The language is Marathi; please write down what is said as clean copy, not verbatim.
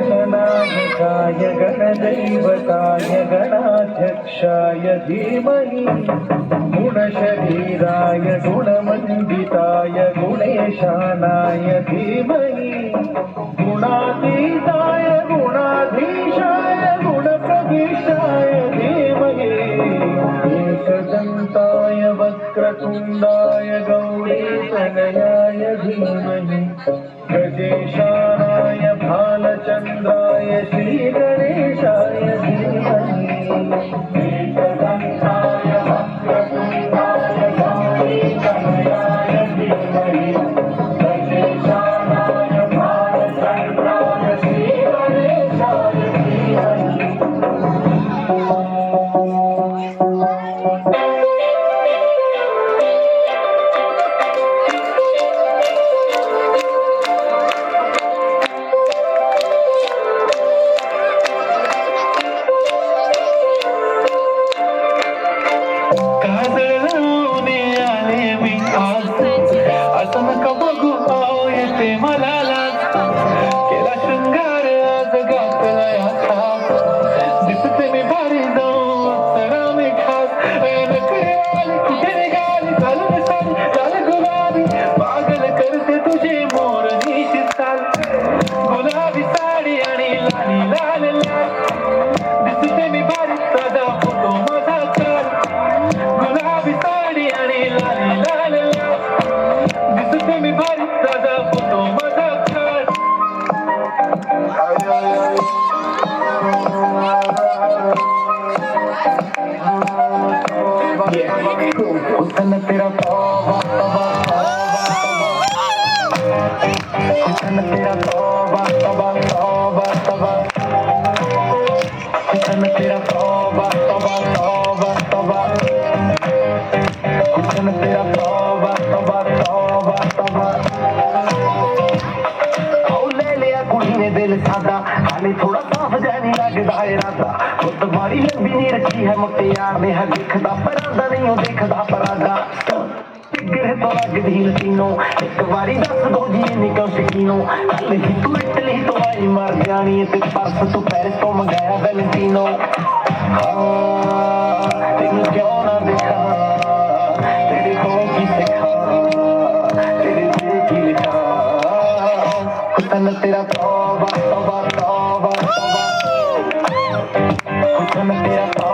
गणनायकाय गणदैवताय गणाध्यक्षाय धीमहि गुणशरीराय गुणमण्डिताय गुणेशानाय धीमहि गुणातीताय गुणाधीशाय गुणप्रविष्टाय धीमहि एकदन्ताय वक्रतुण्डाय गौरीतनयाय धीमहि गजेशानाय भालचन्द्राय श्रीगणेशाय धीमहि एकदन्ताय वक्रतुण्डाय गौरीतनयाय धीमहि गजेशानाय भालचन्द्राय श्रीगणेशाय धीमहि हुसन तेरा तौबा तौबा हुसन तेरा तौबा तौबा तौबा तौबा हुसन तेरा तौबा तौबा तौबा तौबा हुसन तेरा तौबा तौबा तौबा तौबा ओ ले लिया कुड़ी ने दिल सादा हाले थोड़ा साफ जानी लगदा है राता खुद बड़ी लंबी नहीं रखी है मुटियार ने है दिखदा परादा नहीं हो दिखदा परादा गिरे तो लगदी लसीनो एक बारी दस दो जी निकल शकीनो कल ही तू इटली तो आई मर जानी ते परस तू पेरिस तो मंगाया वैलेंटिनो तेनू क्यों ना देखा तेरे को की सिखा तेरे दिल की लिखा हुसन तेरा तौबा तौबा तौबा तौबा हुसन तेरा